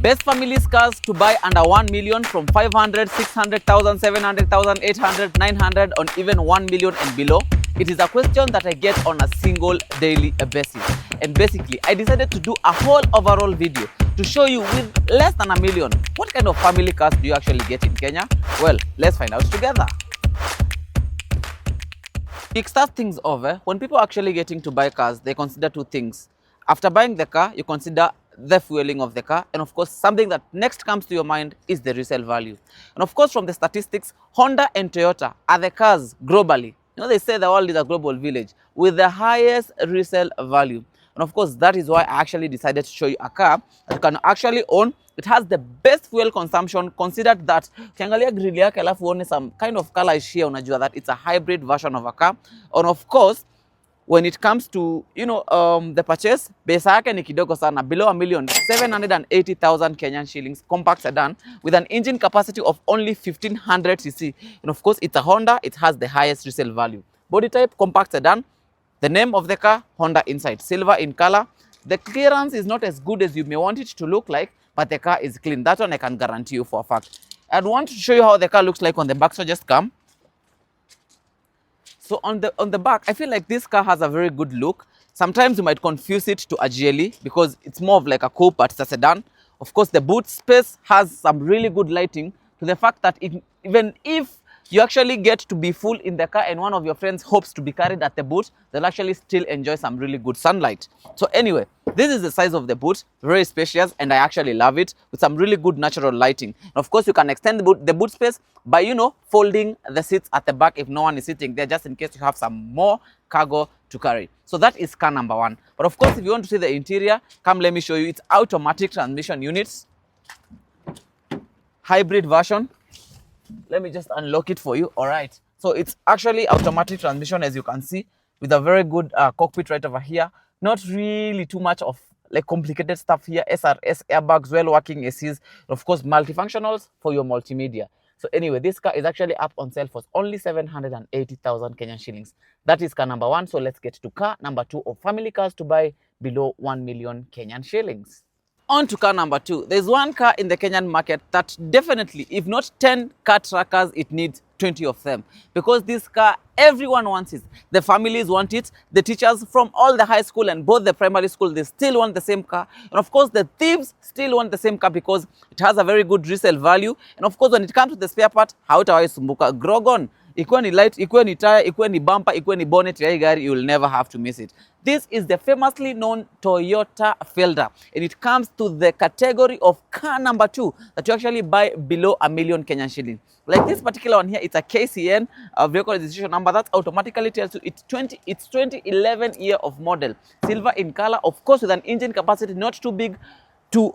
Best families cars to buy under 1 million from 500, 600,000, 700,000, 800, 900, or even 1 million and below. It is a question that I get on a single daily basis. And basically, I decided to do a whole overall video to show you with less than 1 million, what kind of family cars do you actually get in Kenya? Well, let's find out together. To start things over, when people are actually getting to buy cars, they consider two things. After buying the car, you consider the fueling of the car, and of course something that next comes to your mind is the resale value. And of course, from the statistics, Honda and Toyota are the cars globally, they say the world is a global village, with the highest resale value. And of course, that is why I actually decided to show you a car that you can actually own. It has the best fuel consumption, considered that ukiangalia grill yake alafu uone some kind of color is here, unajua that it's a hybrid version of a car. And of course, when it comes to the purchase, pesa yake ni kidogo sana, below 1,780,000 Kenyan shillings, compact sedan with an engine capacity of only 1500 cc. And of course, it's a Honda. It has the highest resale value. Body type, compact sedan. The name of the car, Honda inside, silver in color. The clearance is not as good as you may want it to look like, but the car is clean. That one I can guarantee you for a fact. I want to show you how the car looks like on the back, so just come. So on the back, I feel like this car has a very good look. Sometimes you might confuse it to a GLE because it's more of like a coupe, but it's a sedan. Of course, the boot space has some really good lighting, to the fact that even if you actually get to be full in the car and one of your friends hopes to be carried at the boot, they'll actually still enjoy some really good sunlight. So anyway, this is the size of the boot, very spacious, and I actually love it, with some really good natural lighting. And of course, you can extend the boot space by, folding the seats at the back if no one is sitting there, just in case you have some more cargo to carry. So that is car number one. But of course, if you want to see the interior, come let me show you. It's automatic transmission units, hybrid version. Let me just unlock it for you. All right, so it's actually automatic transmission, as you can see, with a very good cockpit right over here. Not really too much of like complicated stuff here. SRS airbags, well working ACs, of course multifunctionals for your multimedia. So anyway, this car is actually up on sale for only 780,000 Kenyan shillings. That is car number one. So let's get to car number two of family cars to buy below 1 million Kenyan shillings. On to car number two. There's one car in the Kenyan market that definitely, if not 10 car trackers, it needs 20 of them. Because this car, everyone wants it. The families want it. The teachers from all the high school and both the primary school, they still want the same car. And of course, the thieves still want the same car because it has a very good resale value. And of course, when it comes to the spare part, hautawai sumbuka. Grogon, ikuwe ni light, ikuwe ni tire, ikuwe ni bumper, ikuwe ni bonnet ya hii gari, you will never have to miss it. This is the famously known Toyota Fielder, and it comes to the category of car number two that you actually buy below 1 million Kenyan shillings. Like this particular one here, it's a KCN, a vehicle registration number that automatically tells you it's 2011 year of model, silver in color, of course with an engine capacity not too big to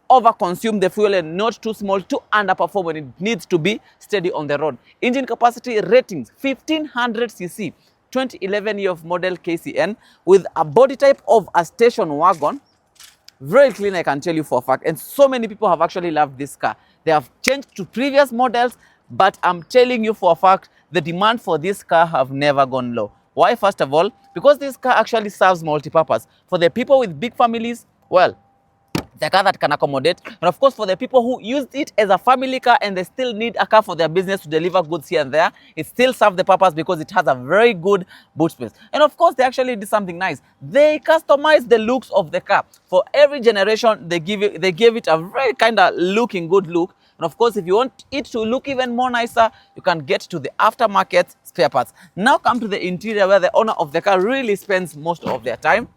over-consume the fuel and not too small to underperform when it needs to be steady on the road. Engine capacity ratings 1500 cc, 2011 year of model KCN, with a body type of a station wagon. Very clean, I can tell you for a fact. And so many people have actually loved this car. They have changed to previous models, but I'm telling you for a fact, the demand for this car have never gone low. Why? First of all, because this car actually serves multi-purpose. For the people with big families, well, the car that can accommodate. And of course, for the people who used it as a family car and they still need a car for their business to deliver goods here and there, it still serves the purpose because it has a very good boot space. And of course, they actually did something nice. They customized the looks of the car. For every generation, they gave it a very kind of looking good look. And of course, if you want it to look even more nicer, you can get to the aftermarket spare parts. Now come to the interior, where the owner of the car really spends most of their time.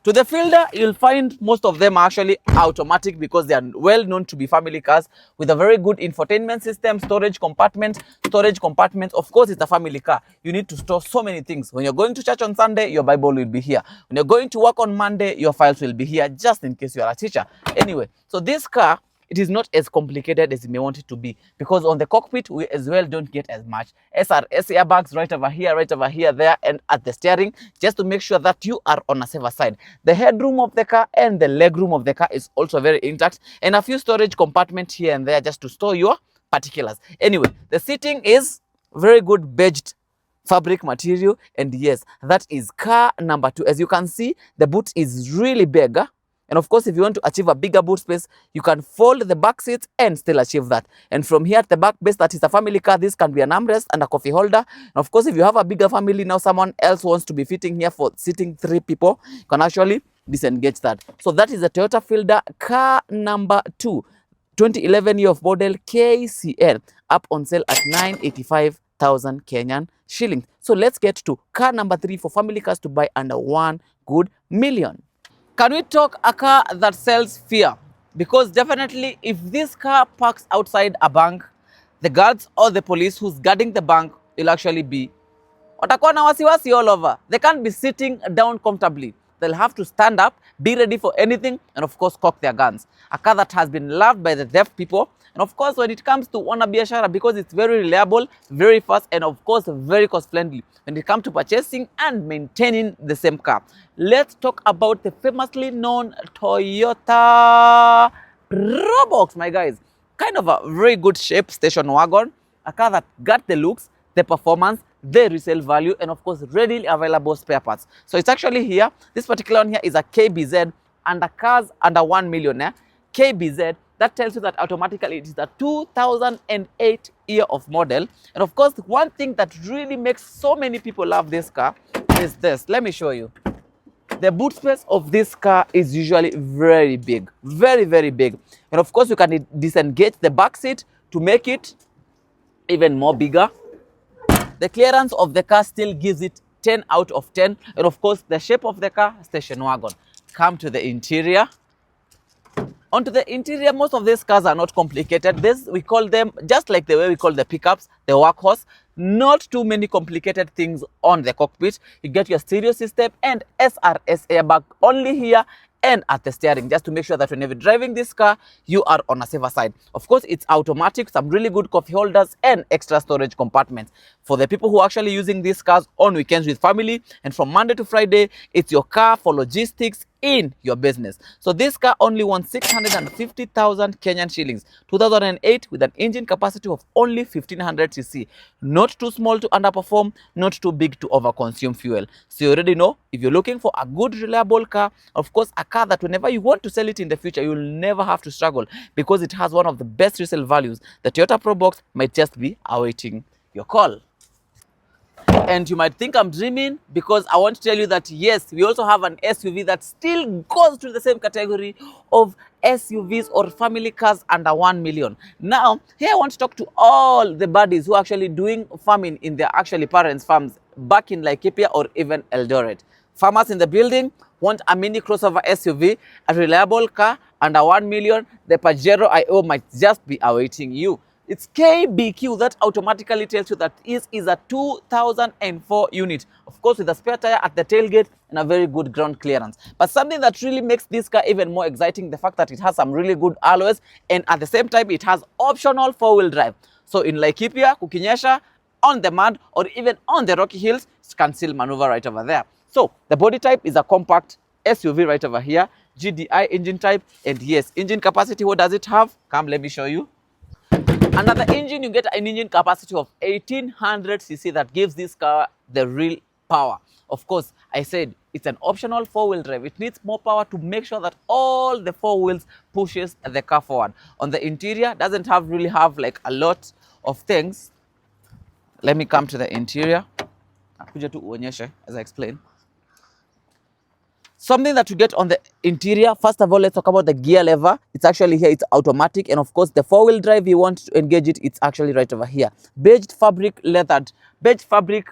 To the Fielder, you'll find most of them are actually automatic because they are well known to be family cars with a very good infotainment system, storage compartments. Of course, it's a family car. You need to store so many things. When you're going to church on Sunday, your Bible will be here. When you're going to work on Monday, your files will be here, just in case you are a teacher. Anyway, so this car, it is not as complicated as you may want it to be, because on the cockpit, we as well don't get as much. SRS airbags right over here, there, and at the steering, just to make sure that you are on a safer side. The headroom of the car and the legroom of the car is also very intact, and a few storage compartments here and there just to store your particulars. Anyway, the seating is very good beige fabric material, and yes, that is car number two. As you can see, the boot is really big. And of course, if you want to achieve a bigger boot space, you can fold the back seats and still achieve that. And from here at the back base, that is a family car, this can be an armrest and a coffee holder. And of course, if you have a bigger family, now someone else wants to be fitting here for sitting 3 people, you can actually disengage that. So that is the Toyota Fielder car number 2, 2011 year of model, KCL, up on sale at 985,000 Kenyan shillings. So let's get to car number 3 for family cars to buy under 1 good million. Can we talk a car that sells fear? Because definitely if this car parks outside a bank, the guards or the police who's guarding the bank will actually be watakuwa na wasiwasi all over. They can't be sitting down comfortably. They'll have to stand up, be ready for anything, and of course cock their guns. A car that has been loved by the deaf people. And of course, when it comes to wanabiashara, because it's very reliable, very fast, and of course very cost friendly when it comes to purchasing and maintaining the same car. Let's talk about the famously known Toyota Probox, my guys. Kind of a very good shape station wagon, a car that got the looks, the performance, the resale value, and of course readily available spare parts. So it's actually here. This particular one here is a KBZ, and the cars under 1 million. KBZ, that tells you that automatically it is a 2008 year of model. And of course, one thing that really makes so many people love this car is this. Let me show you. The boot space of this car is usually very big, very, very big. And of course, you can disengage the back seat to make it even more bigger. The clearance of the car still gives it 10 out of 10. And of course, the shape of the car, station wagon. Come to the interior. Onto the interior, most of these cars are not complicated. This, we call them, just like the way we call the pickups, the workhorse. Not too many complicated things on the cockpit. You get your stereo system and SRS airbag only here and at the steering, just to make sure that whenever driving this car, you are on a safer side. Of course, it's automatic, some really good coffee holders and extra storage compartments. For the people who are actually using these cars on weekends with family, and from Monday to Friday, it's your car for logistics in your business. So this car only wants 650,000 Kenyan shillings, 2008, with an engine capacity of only 1500 cc. Not too small to underperform, not too big to overconsume fuel. So you already know, if you're looking for a good reliable car, of course a car that whenever you want to sell it in the future, you'll never have to struggle because it has one of the best resale values. The Toyota Probox might just be awaiting your call. And you might think I'm dreaming, because I want to tell you that yes, we also have an SUV that still goes to the same category of SUVs or family cars under 1 million. Now, here I want to talk to all the buddies who are actually doing farming in their actually parents' farms back in Laikipia or even Eldoret. Farmers in the building want a mini crossover SUV, a reliable car under 1 million. The Pajero IO might just be awaiting you. It's KBQ that automatically tells you that this is a 2004 unit. Of course, with a spare tire at the tailgate and a very good ground clearance. But something that really makes this car even more exciting, the fact that it has some really good alloys, and at the same time, it has optional 4-wheel drive. So in Laikipia, kukinyesha, on the mud, or even on the rocky hills, it can still maneuver right over there. So the body type is a compact SUV right over here, GDI engine type, and yes, engine capacity, what does it have? Come, let me show you. Another engine, you get an engine capacity of 1800 cc that gives this car the real power. Of course, I said it's an optional 4-wheel drive. It needs more power to make sure that all the 4 wheels pushes the car forward. On the interior, doesn't really have like a lot of things. Let me come to the interior. As I explained. Something that you get on the interior, first of all, let's talk about the gear lever. It's actually here, it's automatic. And of course, the 4-wheel drive, you want to engage it, it's actually right over here. Beige fabric leathered, beige fabric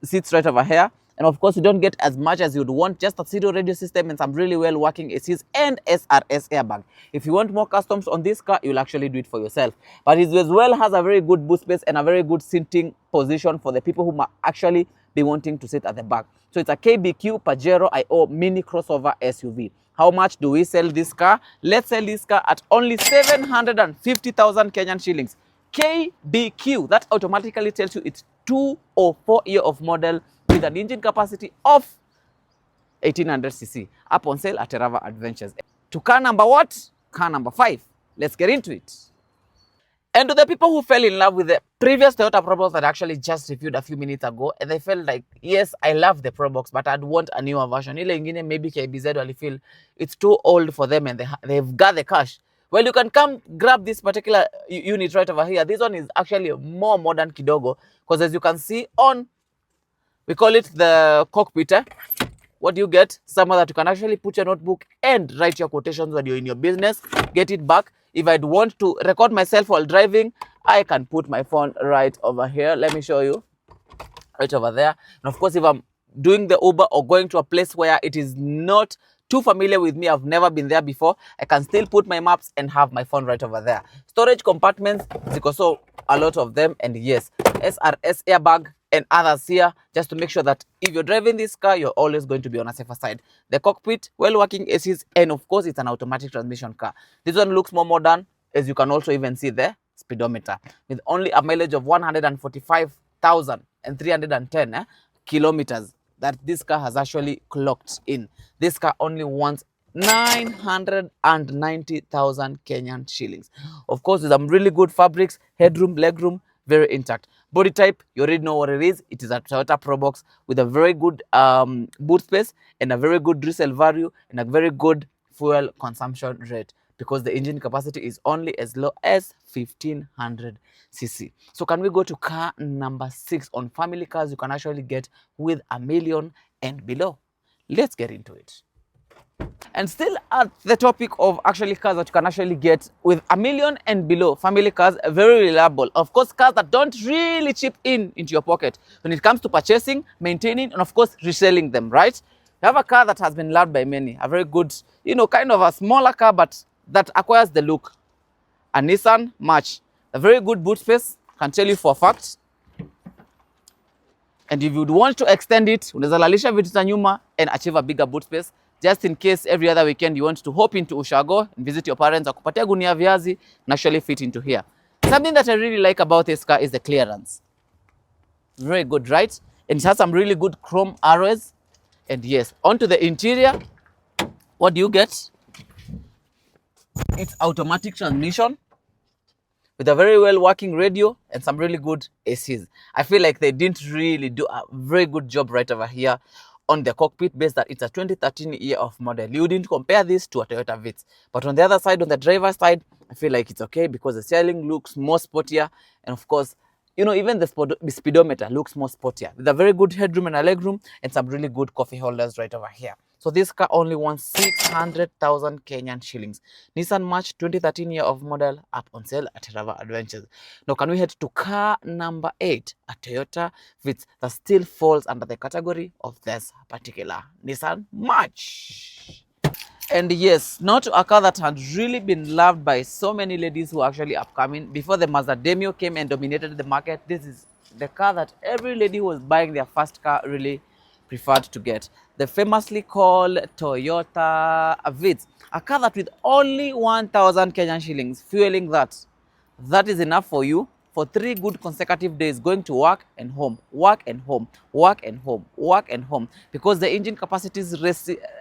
sits right over here. And of course, you don't get as much as you'd want, just a stereo radio system and some really well working ACs and SRS airbag. If you want more customs on this car, you'll actually do it for yourself. But it as well has a very good boot space and a very good sitting position for the people who might actually be wanting to sit at the back. So it's a KBQ Pajero IO mini crossover SUV. How much do we sell this car? Let's sell this car at only 750,000 Kenyan shillings. KBQ, that automatically tells you it's 2004 year of model with an engine capacity of 1800 cc. Up on sale at Terava Adventures. To car number what? Car number 5. Let's get into it. And to the people who fell in love with the previous Toyota Probox that I actually just reviewed a few minutes ago, and they felt like, yes, I love the Probox, but I'd want a newer version. Ile ingine maybe KBZ will feel it's too old for them and they've got the cash. Well, you can come grab this particular unit right over here. This one is actually more modern kidogo, because as you can see on, we call it the cockpit. What do you get? Somewhere that you can actually put your notebook and write your quotations when you're in your business, get it back. If I'd want to record myself while driving, I can put my phone right over here. Let me show you. Right over there. And of course, if I'm doing the Uber or going to a place where it is not too familiar with me, I've never been there before, I can still put my maps and have my phone right over there. Storage compartments, because so a lot of them, and yes, SRS airbag and others here, just to make sure that if you're driving this car, you're always going to be on a safer side. The cockpit, well-working ACs, and of course, it's an automatic transmission car. This one looks more modern, as you can also even see the speedometer, with only a mileage of 145,310 kilometers that this car has actually clocked in. This car only wants 990,000 Kenyan shillings. Of course, with some really good fabrics, headroom, legroom, very intact. Body type, you already know what it is. It is a Toyota Probox with a very good boot space and a very good resale value and a very good fuel consumption rate, because the engine capacity is only as low as 1500 cc. So can we go to car number 6 on family cars you can actually get with $1 million and below? Let's get into it. And still at the topic of actually cars that you can actually get with $1 million and below, family cars, very reliable. Of course, cars that don't really chip into your pocket when it comes to purchasing, maintaining, and of course, reselling them, right? You have a car that has been loved by many, a very good, kind of a smaller car, but that acquires the look. A Nissan March, a very good boot space, can tell you for a fact. And if you would want to extend it, unaweza lalisha vitu za nyuma and achieve a bigger boot space, just in case every other weekend you want to hop into Ushago and visit your parents, akupatia gunia viazi, and actually fit into here. Something that I really like about this car is the clearance. Very good, right? And it has some really good chrome alloys. And yes, onto the interior, what do you get? It's automatic transmission with a very well working radio and some really good ACs. I feel like they didn't really do a very good job right over here on the cockpit, based that it's a 2013 year of model. You didn't compare this to a Toyota Vitz. But on the other side, on the driver's side, I feel like it's okay, because the styling looks more sportier. And of course, even the speedometer looks more sportier, with a very good headroom and a legroom and some really good coffee holders right over here. So this car only wants 600,000 Kenyan shillings. Nissan March 2013 year of model, up on sale at Rava Adventures. Now can we head to car number 8, a Toyota Vitz that still falls under the category of this particular Nissan March. And yes, not a car that had really been loved by so many ladies who are actually upcoming. Before the Mazda Demio came and dominated the market, this is the car that every lady who was buying their first car really preferred to get. The famously called Toyota Vitz, a car that with only 1,000 Kenyan shillings, fueling that is enough for you for 3 good consecutive days, going to work and home, work and home, work and home, work and home, because the engine capacity's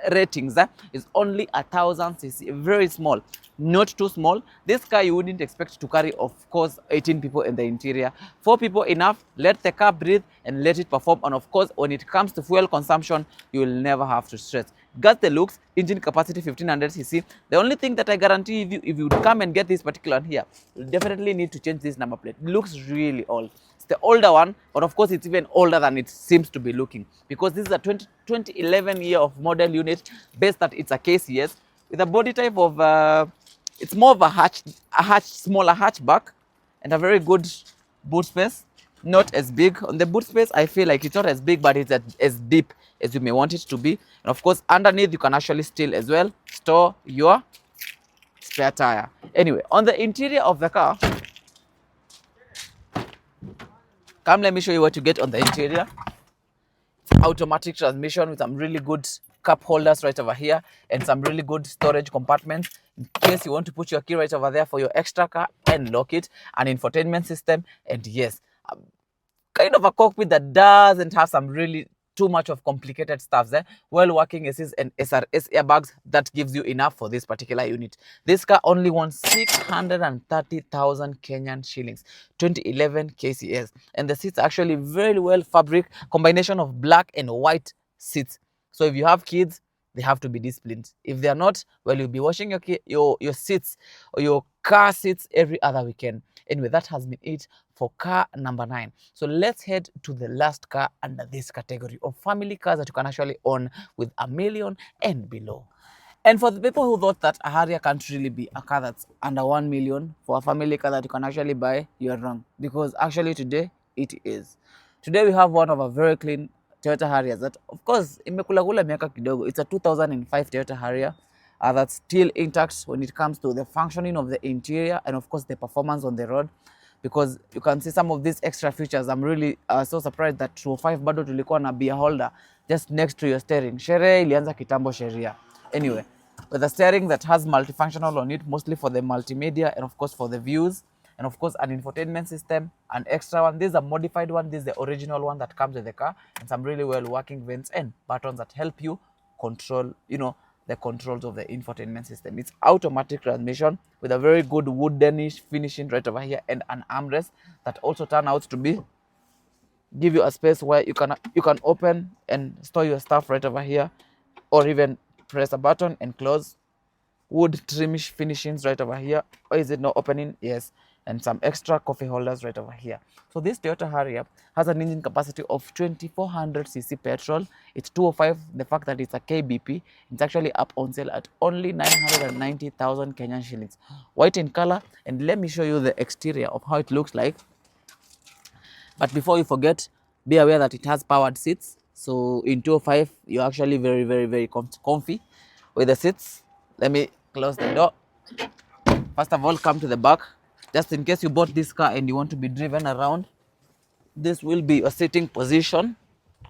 ratings is only 1,000 cc, very small, not too small. This car you wouldn't expect to carry, of course, 18 people in the interior. 4 people enough. Let the car breathe and let it perform. And of course, when it comes to fuel consumption, you will never have to stress. Got the looks, engine capacity 1500 cc. The only thing that I guarantee, if you come and get this particular one here, you'll definitely need to change this number plate. It looks really old. It's the older one, but of course it's even older than it seems to be looking, because this is a 2011 year of model unit, based that it's a KCS with a body type of it's more of a smaller hatchback, and a very good boot space. Not as big on the boot space. I feel like it's not as big, but it's as deep as you may want it to be. And of course, underneath you can actually still as well store your spare tire. Anyway, on the interior of the car, come let me show you what you get on the interior. Automatic transmission with some really good cup holders right over here and some really good storage compartments in case you want to put your key right over there for your extra car and lock it. An infotainment system, and yes, kind of a cockpit that doesn't have some really too much of complicated stuff there. Well working ACs and SRS airbags, that gives you enough for this particular unit. This car only wants 630,000 Kenyan shillings, 2011 KCS, and the seats are actually very well fabric, combination of black and white seats. So if you have kids, they have to be disciplined. If they are not, well, you'll be washing your seats or your car seats every other weekend. Anyway, that has been it for car number 9. So let's head to the last car under this category of family cars that you can actually own with $1 million and below. And for the people who thought that a Harrier can't really be a car that's under 1 million for a family car that you can actually buy, you're wrong. Because actually today, it is. Today we have one of a very clean Toyota Harrier that, of course, imekulakula miaka kidogo. It's a 2005 Toyota Harrier that's still intact when it comes to the functioning of the interior and, of course, the performance on the road. Because you can see some of these extra features. I'm really so surprised that 205 bado tulikuwa na beer holder just next to your steering. Sherehe ilianza kitambo sheria. Anyway, with a steering that has multifunctional on it, mostly for the multimedia and of course for the views, and of course an infotainment system, an extra one. This is a modified one. This is the original one that comes with the car, and some really well working vents and buttons that help you control, the controls of the infotainment system. It's automatic transmission with a very good woodenish finishing right over here, and an armrest that also turn out to give you a space where you can open and store your stuff right over here, or even press a button and close. Wood trimish finishings right over here. Or is it no opening? Yes. And some extra coffee holders right over here. So this Toyota Harrier has an engine capacity of 2400cc petrol. It's 205. The fact that it's a KBP, it's actually up on sale at only 990,000 Kenyan shillings. White in color. And let me show you the exterior of how it looks like. But before you forget, be aware that it has powered seats. So in 205, you're actually very, very, very comfy with the seats. Let me close the door. First of all, come to the back. Just in case you bought this car and you want to be driven around, this will be your sitting position.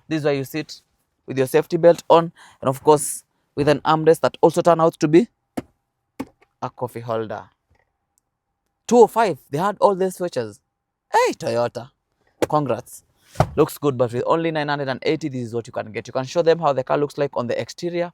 This is where you sit with your safety belt on, and of course with an armrest that also turned out to be a coffee holder. 205, they had all these features. Hey, Toyota, congrats. Looks good, but with only 980, this is what you can get. You can show them how the car looks like on the exterior,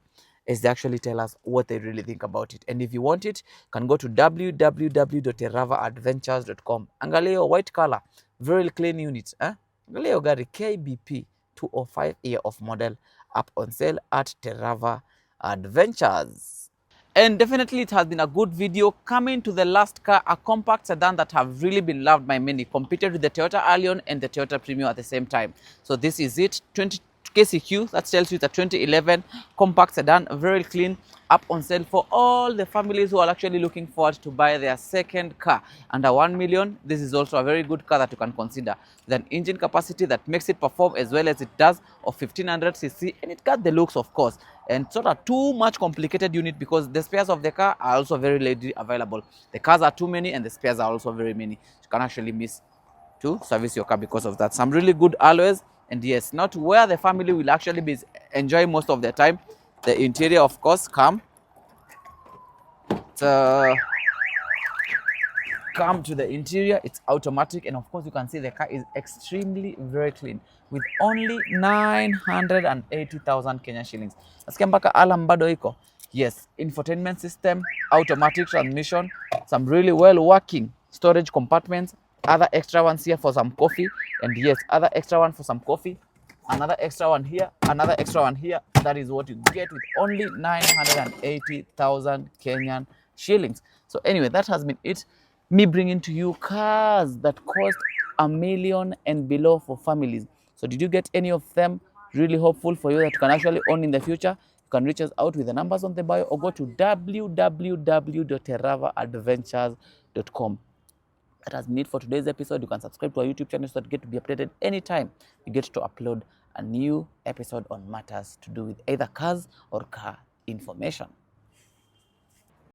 as they actually tell us what they really think about it. And if you want it, you can go to www.terravaadventures.com. Angalia white color, very clean unit. Angalia gari KBP 205 year of model, up on sale at Terrava Adventures. And definitely it has been a good video. Coming to the last car, a compact sedan that have really been loved by many, competed with the Toyota Allion and the Toyota Premio at the same time. So this is it, 20 KCQ, that tells you it's a 2011 compact sedan, very clean, up on sale for all the families who are actually looking forward to buy their second car under 1 million. This is also a very good car that you can consider, with an engine capacity that makes it perform as well as it does, of 1500cc, and it got the looks, of course. And it's not a too much complicated unit because the spares of the car are also very readily available. The cars are too many and the spares are also very many. You can actually miss to service your car because of that. Some really good alloys. And yes, not where the family will actually be enjoying most of their time. The interior, of course, come to the interior. It's automatic, and of course you can see the car is extremely very clean with only 980,000 Kenya shillings. Nasikia mpaka alarm bado iko. Yes, infotainment system, automatic transmission, some really well working storage compartments, other extra ones here for some coffee, and yes, other extra one for some coffee, another extra one here, another extra one here. That is what you get with only 980,000 Kenyan shillings. So anyway, that has been it. Me bringing to you cars that cost $1 million and below for families. So did you get any of them? Really hopeful for you that you can actually own in the future. You can reach us out with the numbers on the bio, or go to www.terravaadventures.com. That has been it for today's episode. You can subscribe to our YouTube channel so that you get to be updated anytime you get to upload a new episode on matters to do with either cars or car information.